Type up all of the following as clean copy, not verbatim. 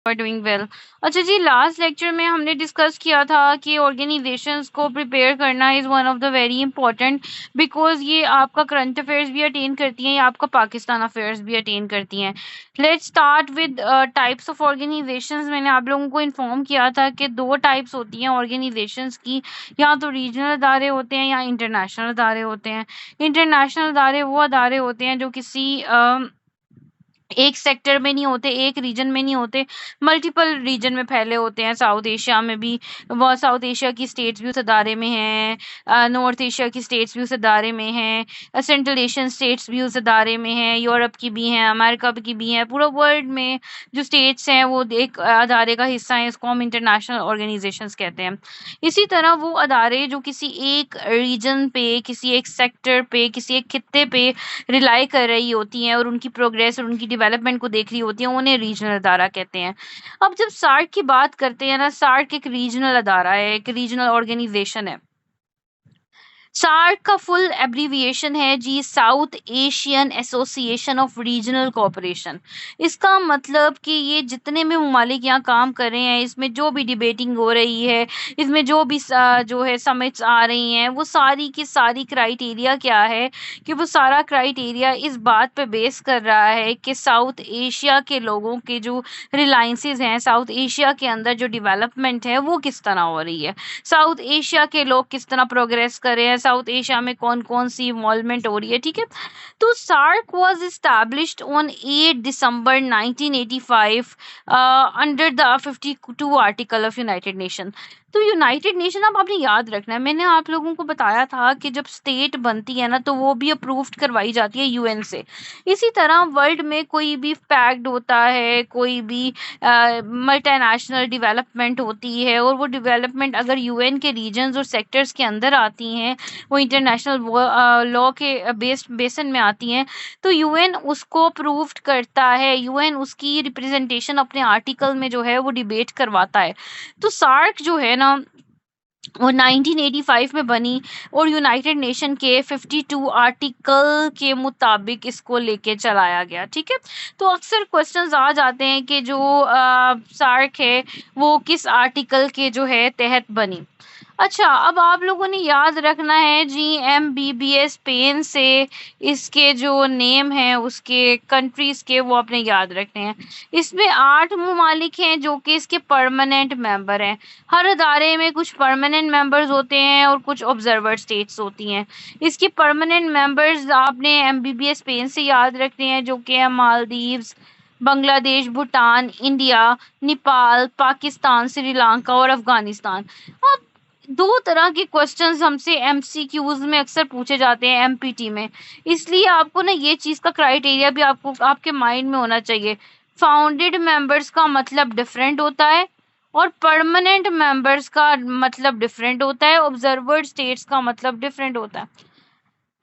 Are doing well. अच्छा जी, last lecture में हमने डिस्कस किया था कि ऑर्गेनाइजेशंस को प्रिपेयर करना is one of the very important, because ये आपका करंट अफेयर्स भी अटेन करती हैं या आपका पाकिस्तान अफेयर्स भी अटेन करती हैं। Let's start with types of organisations. मैंने आप लोगों को इन्फॉर्म किया था कि दो टाइप्स होती हैं ऑर्गेनाइजेशंस की, या तो रीजनल अदारे होते हैं या इंटरनेशनल अदारे होते हैं। इंटरनेशनल अदारे वो अदारे होते हैं जो किसी एक सेक्टर में नहीं होते, एक रीजन में नहीं होते, मल्टीपल रीजन में फैले होते हैं। साउथ एशिया में भी, वो साउथ एशिया की स्टेट्स भी उस अदारे में हैं, नॉर्थ एशिया की स्टेट्स भी उस अदारे में हैं, सेंट्रल एशियन स्टेट्स भी उस अदारे में हैं, यूरोप की भी हैं, अमेरिका की भी हैं। पूरा वर्ल्ड में जो स्टेट्स हैं वो एक अदारे का हिस्सा है, इसको हम इंटरनेशनल ऑर्गेनाइजेशंस कहते हैं। इसी तरह वो अदारे जो किसी एक रीजन पे, किसी एक सेक्टर पे, किसी एक खित्ते पे रिलाई कर रही होती हैं और उनकी प्रोग्रेस और उनकी डेवलपमेंट को देख रही होती हैं, उन्हें रीजनल अदारा कहते हैं। अब जब सार्क की बात करते हैं ना, सार्क एक रीजनल अदारा है, एक रीजनल ऑर्गेनाइजेशन है। सार्क का फुल एब्रीविएशन है जी, South Asian Association of Regional Cooperation. इसका मतलब कि ये जितने भी ममालिक यहाँ काम कर रहे हैं, इसमें जो भी डिबेटिंग हो रही है, इसमें जो भी जो है समिट्स आ रही हैं, वो सारी की सारी क्राइटेरिया क्या है कि वो सारा क्राइटेरिया इस बात पे बेस कर रहा है कि साउथ एशिया के लोगों के जो रिलायंसेस हैं, साउथ एशिया के अंदर जो डेवलपमेंट है वो किस तरह हो रही है, साउथ एशिया के लोग किस तरह प्रोग्रेस कर रहे हैं, साउथ एशिया में कौन कौन सी इन्वॉल्वमेंट हो रही है। ठीक है, तो SAARC was established on 8 December 1985 under the 52 article of United Nation. तो यूनाइटेड नेशन अब आपने याद रखना है, मैंने आप लोगों को बताया था कि जब स्टेट बनती है ना तो वो भी अप्रूव्ड करवाई जाती है यूएन से। इसी तरह वर्ल्ड में कोई भी पैक्ट होता है, कोई भी मल्टीनेशनल डेवलपमेंट होती है, और वो डेवलपमेंट अगर यूएन के रीजन्स और सेक्टर्स के अंदर आती हैं, वो इंटरनेशनल लॉ के बेसन में आती हैं, तो यूएन उसको अप्रूव्ड करता है, यूएन उसकी रिप्रेजेंटेशन अपने आर्टिकल में जो है वो डिबेट करवाता है। तो सार्क जो है ना वो 1985 में बनी और यूनाइटेड नेशन के 52 आर्टिकल के मुताबिक इसको लेके चलाया गया। ठीक है, तो अक्सर क्वेश्चंस आ जाते हैं कि जो सार्क है वो किस आर्टिकल के जो है तहत बनी। अच्छा, अब आप लोगों ने याद रखना है जी, MBBS पेन से इसके जो नेम हैं उसके कंट्रीज के वो आपने याद रखने हैं। इसमें 8 ममालिक हैं जो कि इसके परमानेंट मेंबर हैं। हर अदारे में कुछ परमानेंट मेंबर्स होते हैं और कुछ ऑब्जर्वर स्टेट्स होती हैं। इसके परमानेंट मेंबर्स आपने MBBS पेन से याद रखने हैं, जो कि है मालदीव्स, बांग्लादेश, भूटान, इंडिया, नेपाल, पाकिस्तान, श्रीलंका और अफगानिस्तान। अब दो तरह के क्वेश्चंस हमसे MCQs में अक्सर पूछे जाते हैं, MPT में, इसलिए आपको ना ये चीज़ का क्राइटेरिया भी आपको आपके माइंड में होना चाहिए। फाउंडेड मेंबर्स का मतलब डिफरेंट होता है और परमानेंट मेंबर्स का मतलब डिफरेंट होता है, ऑब्जर्वर स्टेट्स का मतलब डिफरेंट होता है।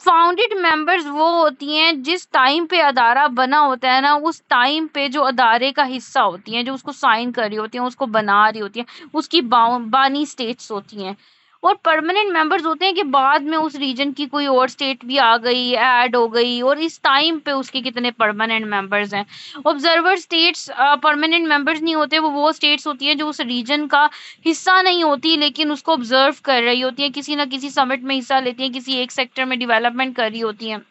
फाउंडेड मेंबर्स वो होती हैं जिस टाइम पे अदारा बना होता है ना, उस टाइम पे जो अदारे का हिस्सा होती हैं, जो उसको साइन कर रही होती हैं, उसको बना रही होती हैं, उसकी बानी स्टेट्स होती हैं। और परमानेंट मेंबर्स होते हैं कि बाद में उस रीजन की कोई और स्टेट भी आ गई, ऐड हो गई, और इस टाइम पे उसके कितने परमानेंट मेंबर्स हैं। ऑब्जर्वर स्टेट्स परमानेंट मेंबर्स नहीं होते, वो स्टेट्स होती हैं जो उस रीजन का हिस्सा नहीं होती लेकिन उसको ऑब्जर्व कर रही होती हैं, किसी ना किसी समिट में हिस्सा लेती हैं, किसी एक सेक्टर में डेवलपमेंट कर रही होती हैं।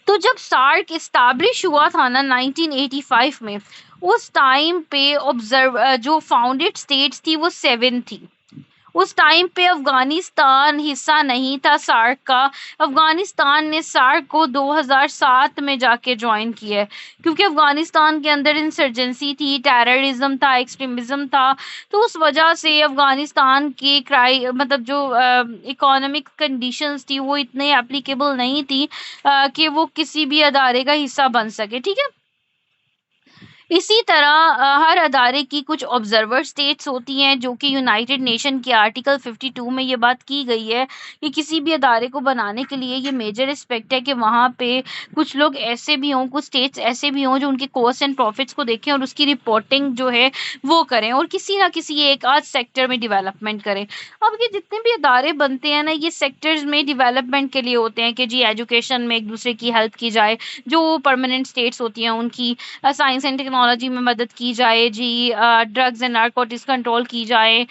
तो जब सार्क इस्टेब्लिश हुआ था ना 1985 में, उस टाइम पे जो फाउंडेड स्टेट्स थी वो 7 थी। उस टाइम पे अफगानिस्तान हिस्सा नहीं था सार्क का। अफगानिस्तान ने सार्क को 2007 में जाके ज्वाइन किया है, क्योंकि अफगानिस्तान के अंदर इंसर्जेंसी थी, टेररिज्म था, एक्सट्रीमिज्म था। तो उस वजह से अफगानिस्तान की मतलब जो इकोनॉमिक कंडीशंस थी वो इतने एप्लीकेबल नहीं थी कि वो किसी भी अदारे का हिस्सा बन सके। ठीक है, इसी तरह हर अदारे की कुछ ऑब्जर्वर स्टेट्स होती हैं, जो कि यूनाइटेड नेशन के आर्टिकल 52 में ये बात की गई है कि किसी भी अदारे को बनाने के लिए ये मेजर एस्पेक्ट है कि वहाँ पे कुछ लोग ऐसे भी हों, कुछ स्टेट्स ऐसे भी हों जो उनके कॉस्ट एंड प्रॉफिट्स को देखें और उसकी रिपोर्टिंग जो है वो करें और किसी ना किसी एक आध सेक्टर में डेवलपमेंट करें। अब ये जितने भी अदारे बनते हैं ना, ये सेक्टर्स में डेवलपमेंट के लिए होते हैं कि जी एजुकेशन में एक दूसरे की हेल्प की जाए, जो परमानेंट स्टेट्स होती हैं उनकी साइंस एंड टेक्नोलॉजी टेक्नोलॉजी में मदद की जाए जी, ड्रग्स एंड नारकोटिक्स कंट्रोल की जाए,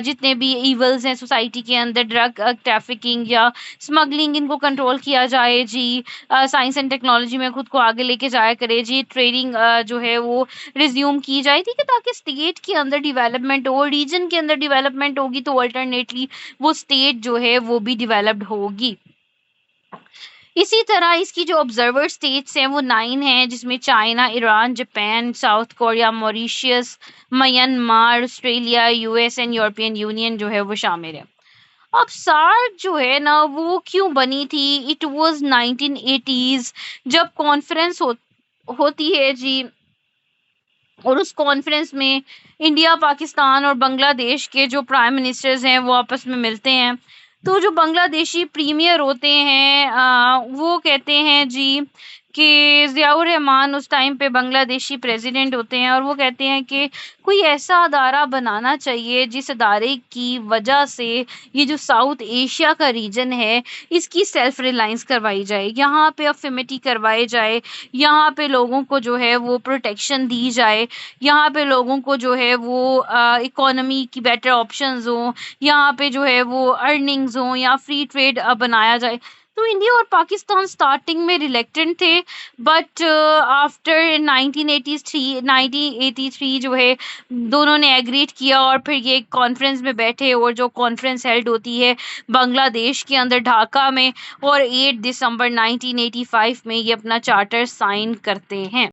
जितने भी ईवल्स हैं सोसाइटी के अंदर, ड्रग ट्रैफिकिंग या स्मगलिंग, इनको कंट्रोल किया जाए जी, साइंस एंड टेक्नोलॉजी में खुद को आगे लेके जाया करे जी, ट्रेडिंग जो है वो रिज्यूम की जाए, ठीक है, ताकि स्टेट के अंदर डेवलपमेंट हो, रीजन के अंदर डेवलपमेंट होगी तो अल्टरनेटली वो स्टेट जो है वो भी डेवलप्ड होगी। इसी तरह इसकी जो ऑब्जर्वर स्टेट्स हैं वो 9 हैं, जिसमें China, Iran, Japan, south Korea, Mauritius, Myanmar, Australia, US and European union जो है वो शामिल है। अब सार्क जो है ना वो क्यों बनी थी? इट वाज 1980s जब कॉन्फ्रेंस होती है जी, और उस कॉन्फ्रेंस में इंडिया, पाकिस्तान और बांग्लादेश के जो प्राइम मिनिस्टर्स हैं वो आपस में मिलते हैं। तो जो बांग्लादेशी प्रीमियर होते हैं वो कहते हैं जी कि ज़ियाउर रहमान उस टाइम पे बांग्लादेशी प्रेसिडेंट होते हैं, और वो कहते हैं कि कोई ऐसा अदारा बनाना चाहिए जिस अदारे की वजह से ये जो साउथ एशिया का रीजन है इसकी सेल्फ रिलायंस करवाई जाए, यहाँ पे अफिमिटी करवाए जाए, यहाँ पे लोगों को जो है वो प्रोटेक्शन दी जाए, यहाँ पे लोगों को जो है वो इकोनॉमी की बेटर ऑप्शंस हों, यहाँ पे जो है वो अर्निंग्स हों या फ्री ट्रेड बनाया जाए। तो इंडिया और पाकिस्तान स्टार्टिंग में रिलेक्टेंट थे, बट आफ्टर 1983 जो है दोनों ने एग्रीड किया और फिर ये कॉन्फ्रेंस में बैठे, और जो कॉन्फ्रेंस हेल्ड होती है बांग्लादेश के अंदर ढाका में, और 8 दिसंबर 1985 में ये अपना चार्टर साइन करते हैं।